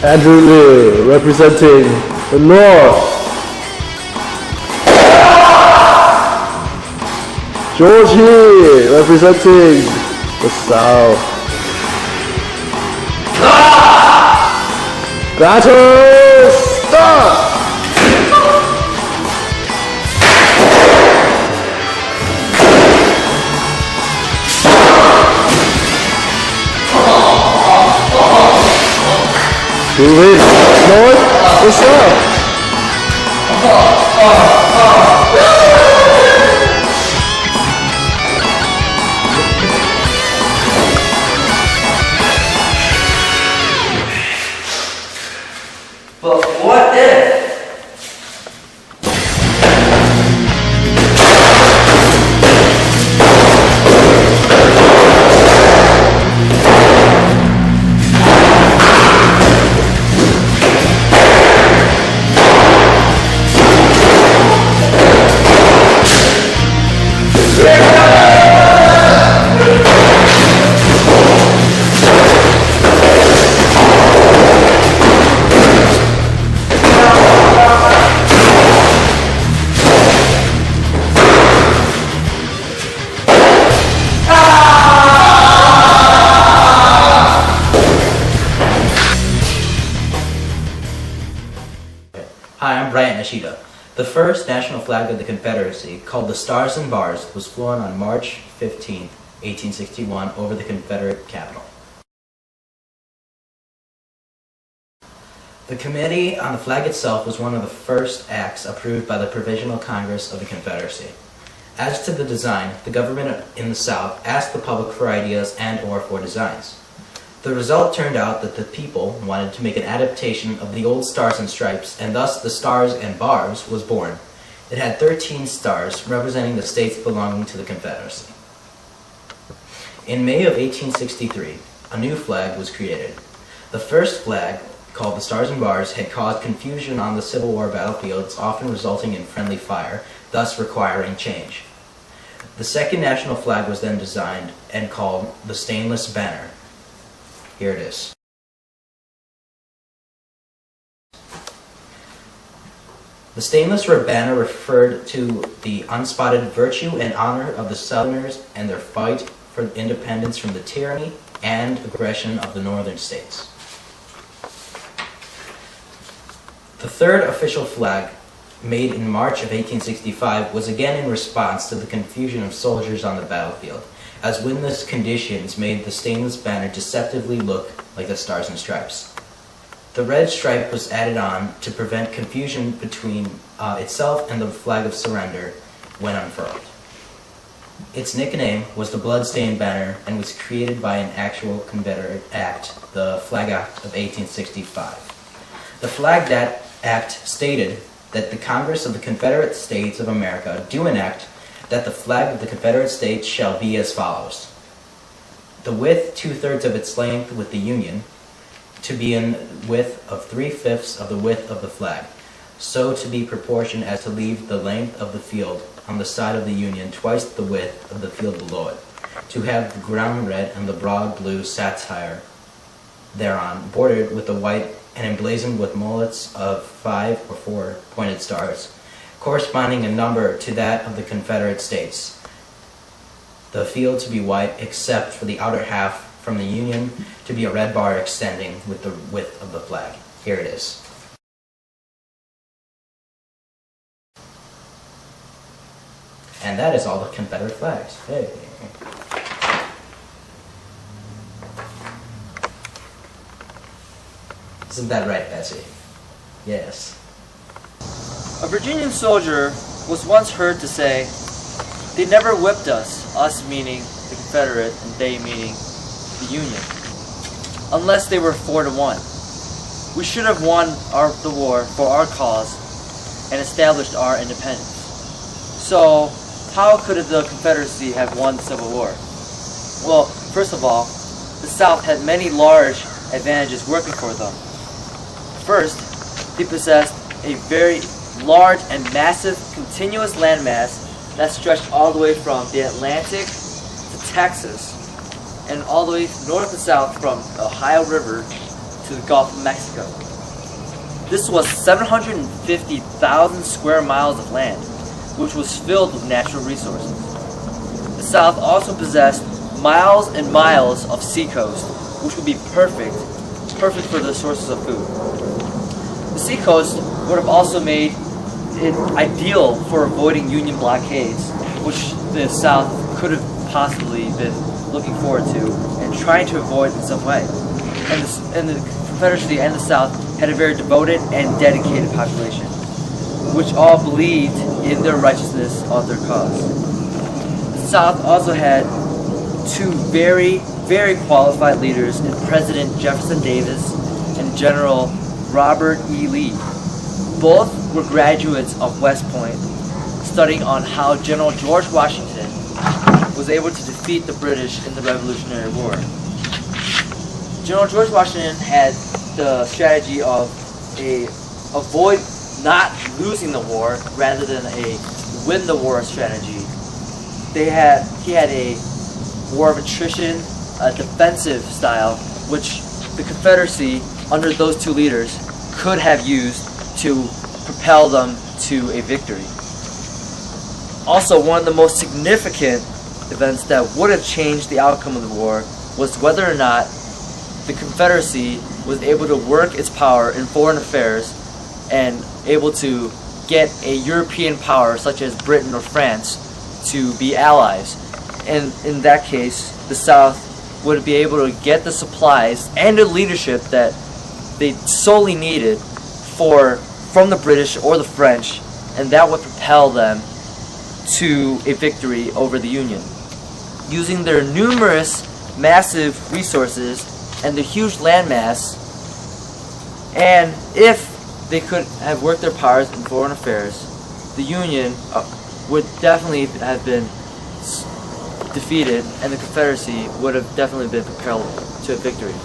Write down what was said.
Andrew Lee representing the North. George He representing the South. Battle start! Moving north to south. But what if? Hi, I'm Bryant Nishida. The first national flag of the Confederacy, called the Stars and Bars, was flown on March 15, 1861, over the Confederate capital. The Committee on the Flag itself was one of the first acts approved by the Provisional Congress of the Confederacy. As to the design, the government in the South asked the public for ideas and/or for designs. The result turned out that the people wanted to make an adaptation of the old Stars and Stripes, and thus the Stars and Bars was born. It had 13 stars representing the states belonging to the Confederacy. In May of 1863, a new flag was created. The first flag, called the Stars and Bars, had caused confusion on the Civil War battlefields, often resulting in friendly fire, thus requiring change. The second national flag was then designed and called the Stainless Banner. Here it is. The stainless banner referred to the unspotted virtue and honor of the Southerners and their fight for independence from the tyranny and aggression of the Northern states. The third official flag, made in March of 1865, was again in response to the confusion of soldiers on the battlefield, as windless conditions made the stainless banner deceptively look like the Stars and Stripes. The red stripe was added on to prevent confusion between itself and the flag of surrender when unfurled. Its nickname was the Bloodstained Banner and was created by an actual Confederate act, the Flag Act of 1865. The Flag Act stated that the Congress of the Confederate States of America do enact that the flag of the Confederate States shall be as follows. The width 2/3 of its length with the Union, to be in width of 3/5 of the width of the flag, so to be proportioned as to leave the length of the field on the side of the Union twice the width of the field below it, to have the ground red and the broad blue satire thereon, bordered with the white and emblazoned with mullets of 5 or 4 pointed stars, corresponding in number to that of the Confederate States. The field to be white except for the outer half from the Union to be a red bar extending with the width of the flag. Here it is. And that is all the Confederate flags. Hey. Isn't that right, Betsy? Yes. A Virginian soldier was once heard to say, "They never whipped us meaning the Confederate and they meaning the Union, unless they were 4-1. We should have won the war for our cause and established our independence. So, how could the Confederacy have won the Civil War? Well, first of all, the South had many large advantages working for them. First, they possessed a very large and massive continuous landmass that stretched all the way from the Atlantic to Texas, and all the way north to south from the Ohio River to the Gulf of Mexico. This was 750,000 square miles of land, which was filled with natural resources. The South also possessed miles and miles of seacoast, which would be perfect for the sources of food. The seacoast would have also made it ideal for avoiding Union blockades, which the South could have possibly been looking forward to and trying to avoid in some way. And the Confederacy and the South had a very devoted and dedicated population, which all believed in their righteousness of their cause. The South also had two very, very qualified leaders in President Jefferson Davis and General Robert E. Lee. Both were graduates of West Point, studying on how General George Washington was able to defeat the British in the Revolutionary War. General George Washington had the strategy of avoid not losing the war rather than a win the war strategy. He had a war of attrition, a defensive style, which the Confederacy, under those two leaders, could have used to propel them to a victory. Also, one of the most significant events that would have changed the outcome of the war was whether or not the Confederacy was able to work its power in foreign affairs and able to get a European power such as Britain or France to be allies. And in that case, the South would be able to get the supplies and the leadership that they solely needed from the British or the French, and that would propel them to a victory over the Union. Using their numerous, massive resources and the huge landmass, and if they could have worked their powers in foreign affairs, the Union would definitely have been defeated, and the Confederacy would have definitely been propelled to a victory.